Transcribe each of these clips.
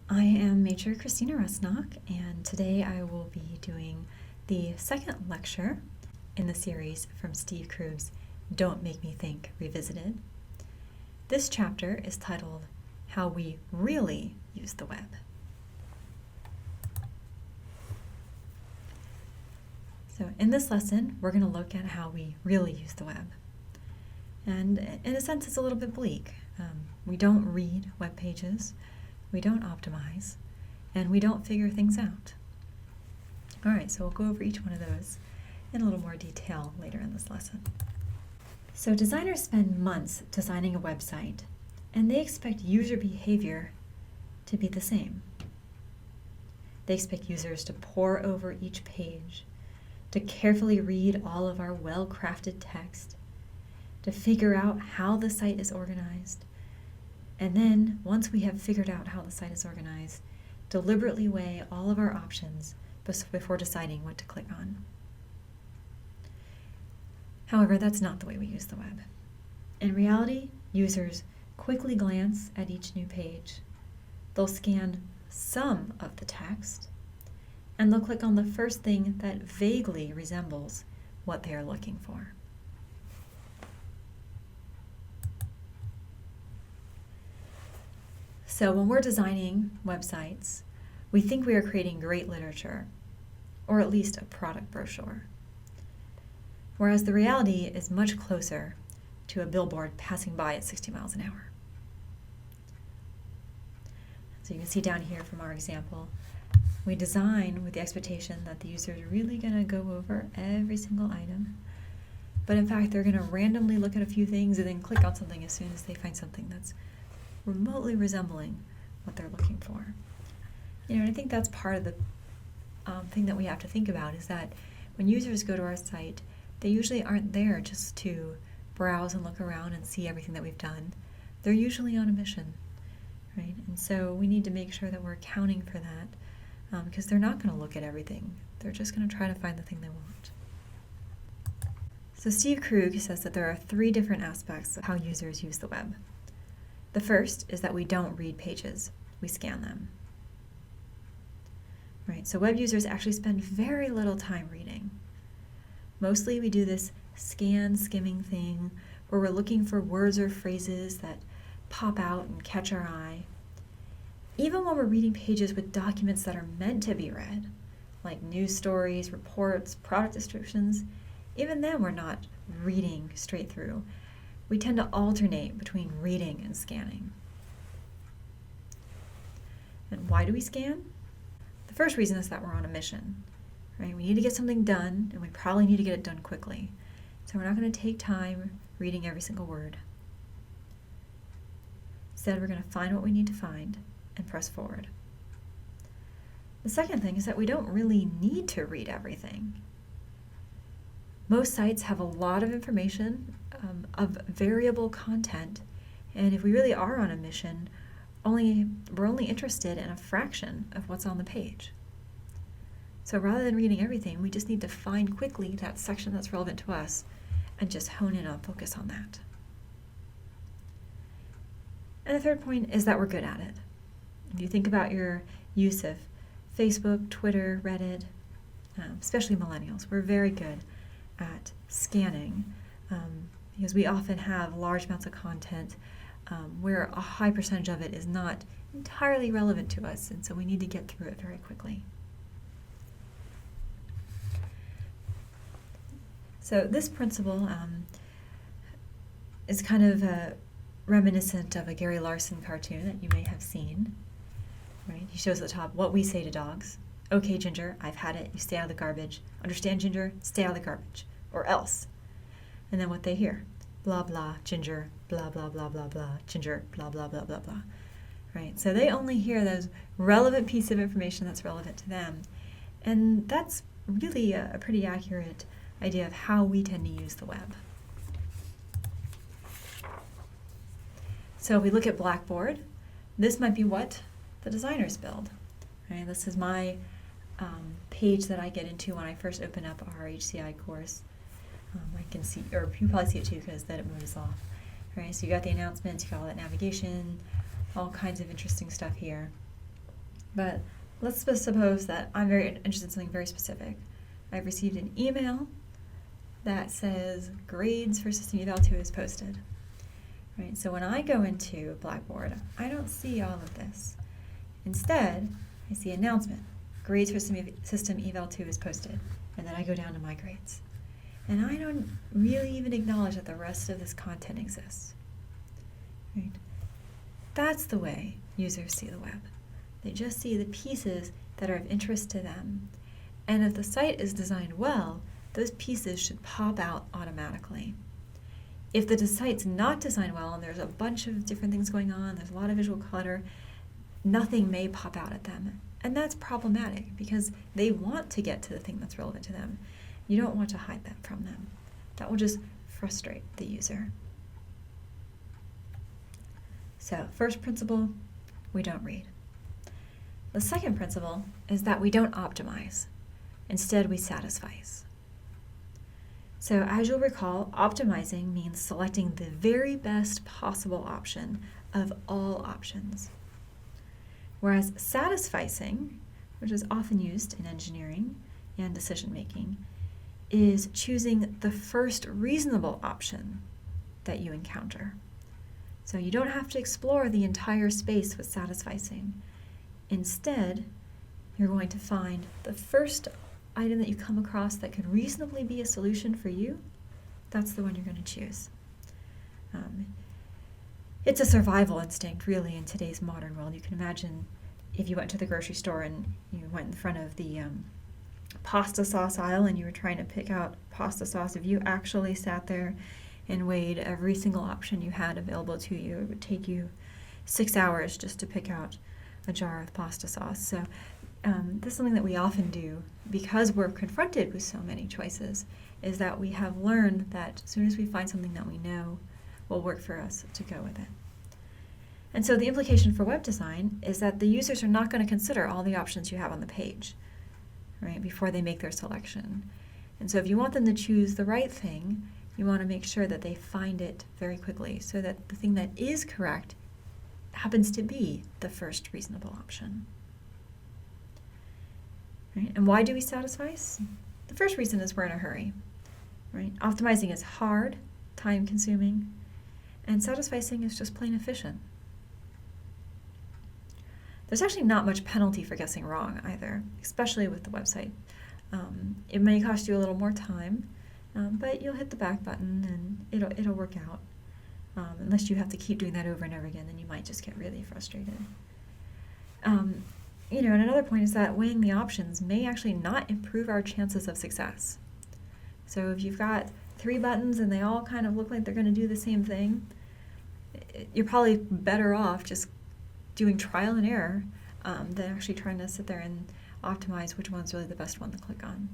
I am Maj Christina Rusnock, and today I will be doing the second lecture in the series from Steve Krug's Don't Make Me Think Revisited. This chapter is titled How We Really Use the Web. So in this lesson, we're going to look at how we really use the web. And in a sense, it's a little bit bleak. We don't read web pages, we don't optimize, and we don't figure things out. All right, so we'll go over each one of those in a little more detail later in this lesson. So designers spend months designing a website, and they expect user behavior to be the same. They expect users to pore over each page, to carefully read all of our well-crafted text, to figure out how the site is organized, and then, once we have figured out how the site is organized, deliberately weigh all of our options before deciding what to click on. However, that's not the way we use the web. In reality, users quickly glance at each new page. They'll scan some of the text, and they'll click on the first thing that vaguely resembles what they are looking for. So when we're designing websites, we think we are creating great literature, or at least a product brochure. Whereas the reality is much closer to a billboard passing by at 60 miles an hour. So you can see down here from our example, we design with the expectation that the user is really going to go over every single item. But in fact, they're going to randomly look at a few things and then click on something as soon as they find something that's remotely resembling what they're looking for. And I think that's part of the thing that we have to think about, is that when users go to our site, they usually aren't there just to browse and look around and see everything that we've done. They're usually on a mission, right? And so we need to make sure that we're accounting for that, because they're not going to look at everything. They're just going to try to find the thing they want. So Steve Krug says that there are 3 different aspects of how users use the web. The first is that we don't read pages, we scan them. Right, so web users actually spend very little time reading. Mostly we do this skimming thing where we're looking for words or phrases that pop out and catch our eye. Even when we're reading pages with documents that are meant to be read, like news stories, reports, product descriptions, even then we're not reading straight through. We tend to alternate between reading and scanning. And why do we scan? The first reason is that we're on a mission, right? We need to get something done, and we probably need to get it done quickly. So we're not going to take time reading every single word. Instead, we're going to find what we need to find and press forward. The second thing is that we don't really need to read everything. Most sites have a lot of information of variable content, and if we really are on a mission, we're only interested in a fraction of what's on the page. So rather than reading everything, we just need to find quickly that section that's relevant to us and just hone in on focus on that. And the third point is that we're good at it. If you think about your use of Facebook, Twitter, Reddit, especially millennials, we're very good at scanning, because we often have large amounts of content where a high percentage of it is not entirely relevant to us, and so we need to get through it very quickly. So this principle is kind of reminiscent of a Gary Larson cartoon that you may have seen. Right? He shows at the top, what we say to dogs. Okay, Ginger, I've had it. You stay out of the garbage. Understand, Ginger? Stay out of the garbage. Or else. And then what they hear. Blah, blah, Ginger, blah, blah, blah, blah, blah, Ginger, blah, blah, blah, blah, blah. Right? So they only hear those relevant piece of information that's relevant to them. And that's really a pretty accurate idea of how we tend to use the web. So if we look at Blackboard, this might be what the designers build. Right? This is my page that I get into when I first open up our HCI course. I can see, or you probably see it too, because then it moves off. Right? So you got the announcements, you got all that navigation, all kinds of interesting stuff here. But let's suppose that I'm very interested in something very specific. I've received an email that says grades for System Eval 2 is posted. Right? So when I go into Blackboard, I don't see all of this. Instead, I see announcement, grades for System Eval 2 is posted, and then I go down to my grades. And I don't really even acknowledge that the rest of this content exists. Right? That's the way users see the web. They just see the pieces that are of interest to them. And if the site is designed well, those pieces should pop out automatically. If the site's not designed well and there's a bunch of different things going on, there's a lot of visual clutter, nothing may pop out at them. And that's problematic because they want to get to the thing that's relevant to them. You don't want to hide that from them. That will just frustrate the user. So, first principle, we don't read. The second principle is that we don't optimize. Instead, we satisfice. So, as you'll recall, optimizing means selecting the very best possible option of all options. Whereas satisficing, which is often used in engineering and decision making, is choosing the first reasonable option that you encounter. So you don't have to explore the entire space with satisficing. Instead, you're going to find the first item that you come across that could reasonably be a solution for you. That's the one you're going to choose. It's a survival instinct, really, in today's modern world. You can imagine if you went to the grocery store and you went in front of the pasta sauce aisle and you were trying to pick out pasta sauce. If you actually sat there and weighed every single option you had available to you, it would take you 6 hours just to pick out a jar of pasta sauce. So this is something that we often do because we're confronted with so many choices, is that we have learned that as soon as we find something that we know will work for us, to go with it. And so the implication for web design is that the users are not going to consider all the options you have on the page, right, before they make their selection. And so if you want them to choose the right thing, you want to make sure that they find it very quickly so that the thing that is correct happens to be the first reasonable option. Right? And why do we satisfice? The first reason is we're in a hurry. Right? Optimizing is hard, time-consuming, and satisficing is just plain efficient. There's actually not much penalty for guessing wrong either, especially with the website. It may cost you a little more time, but you'll hit the back button and it'll work out. Unless you have to keep doing that over and over again, then you might just get really frustrated. And another point is that weighing the options may actually not improve our chances of success. So if you've got 3 buttons and they all kind of look like they're going to do the same thing, you're probably better off just doing trial and error than actually trying to sit there and optimize which one's really the best one to click on.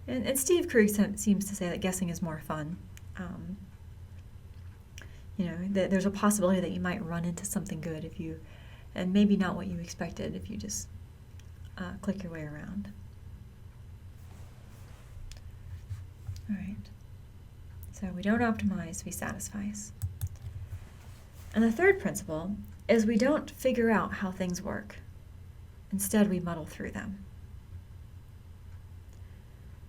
And Steve Krug seems to say that guessing is more fun. That there's a possibility that you might run into something good and maybe not what you expected if you just click your way around. All right. So we don't optimize, we satisfice. And the third principle is we don't figure out how things work. Instead, we muddle through them.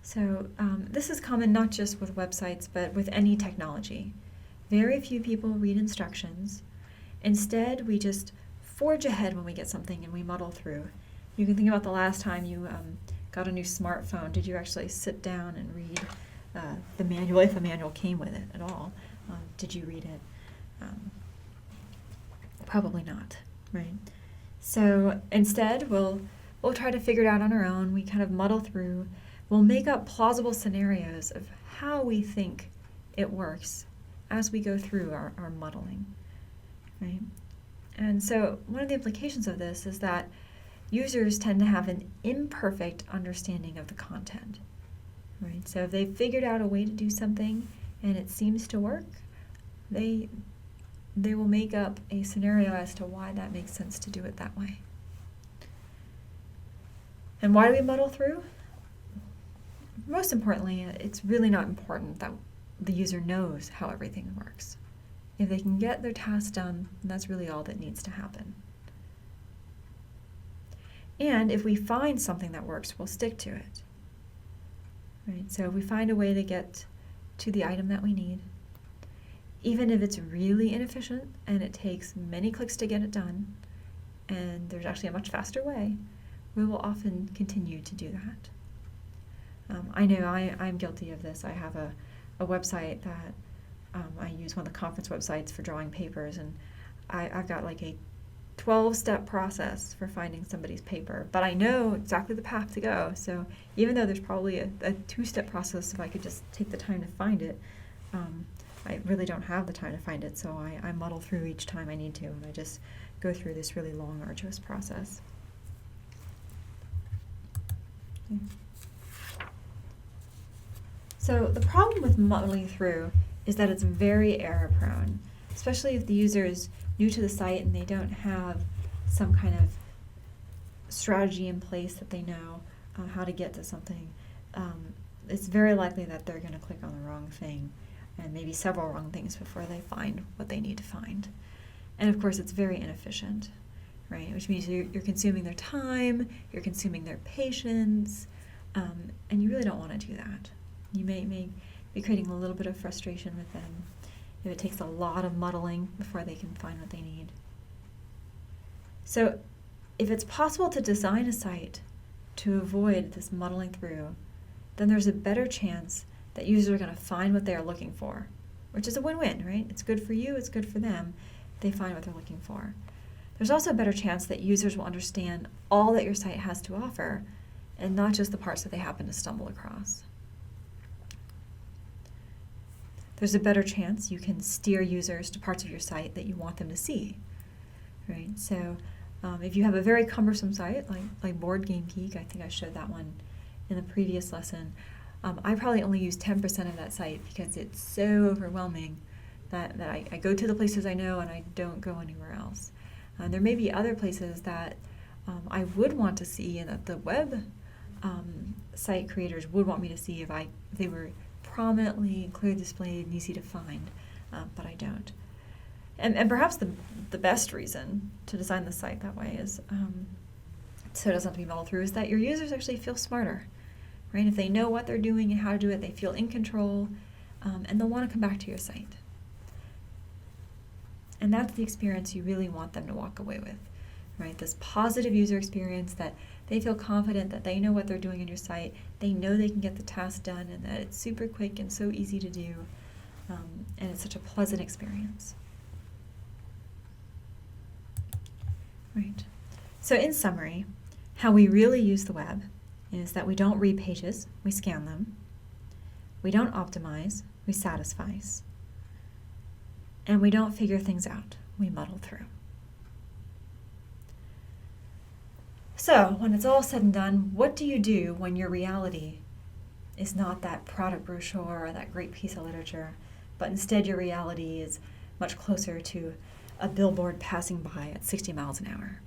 So this is common not just with websites, but with any technology. Very few people read instructions. Instead, we just forge ahead when we get something and we muddle through. You can think about the last time you got a new smartphone. Did you actually sit down and read the manual, if the manual came with it at all? Did you read it? Probably not, right? So instead, we'll try to figure it out on our own. We kind of muddle through. We'll make up plausible scenarios of how we think it works as we go through our muddling, right? And so one of the implications of this is that users tend to have an imperfect understanding of the content, right? So if they've figured out a way to do something and it seems to work, they will make up a scenario as to why that makes sense to do it that way. And why do we muddle through? Most importantly, it's really not important that the user knows how everything works. If they can get their task done, that's really all that needs to happen. And if we find something that works, we'll stick to it. Right? So if we find a way to get to the item that we need, even if it's really inefficient and it takes many clicks to get it done, and there's actually a much faster way, we will often continue to do that. I know I'm guilty of this. I have a website that I use, one of the conference websites for drawing papers, and I've got like a 12-step process for finding somebody's paper, but I know exactly the path to go. So even though there's probably a 2-step process, if I could just take the time to find it, I really don't have the time to find it, so I muddle through each time I need to, and I just go through this really long, arduous process. Okay. So the problem with muddling through is that it's very error-prone, especially if the user is new to the site and they don't have some kind of strategy in place that they know how to get to something. It's very likely that they're going to click on the wrong thing, and maybe several wrong things before they find what they need to find. And of course, it's very inefficient, right? Which means you're consuming their time, you're consuming their patience, and you really don't want to do that. You may be creating a little bit of frustration with them if it takes a lot of muddling before they can find what they need. So if it's possible to design a site to avoid this muddling through, then there's a better chance that users are going to find what they are looking for, which is a win-win, right? It's good for you, it's good for them. They find what they're looking for. There's also a better chance that users will understand all that your site has to offer, and not just the parts that they happen to stumble across. There's a better chance you can steer users to parts of your site that you want them to see, right? So if you have a very cumbersome site, like Board Game Geek, I think I showed that one in the previous lesson, I probably only use 10% of that site because it's so overwhelming that I go to the places I know and I don't go anywhere else. There may be other places that I would want to see and that the web site creators would want me to see if they were prominently, clearly displayed, and easy to find, but I don't. And perhaps the best reason to design the site that way is so it doesn't have to be muddled through, is that your users actually feel smarter, right? If they know what they're doing and how to do it, they feel in control, and they'll want to come back to your site. And that's the experience you really want them to walk away with, right? This positive user experience that they feel confident that they know what they're doing in your site, they know they can get the task done, and that it's super quick and so easy to do, and it's such a pleasant experience. Right. So in summary, how we really use the web is that we don't read pages, we scan them. We don't optimize, we satisfy. And we don't figure things out, we muddle through. So when it's all said and done, what do you do when your reality is not that product brochure or that great piece of literature, but instead your reality is much closer to a billboard passing by at 60 miles an hour?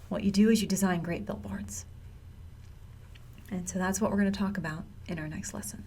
What you do is you design great billboards. And so that's what we're going to talk about in our next lesson.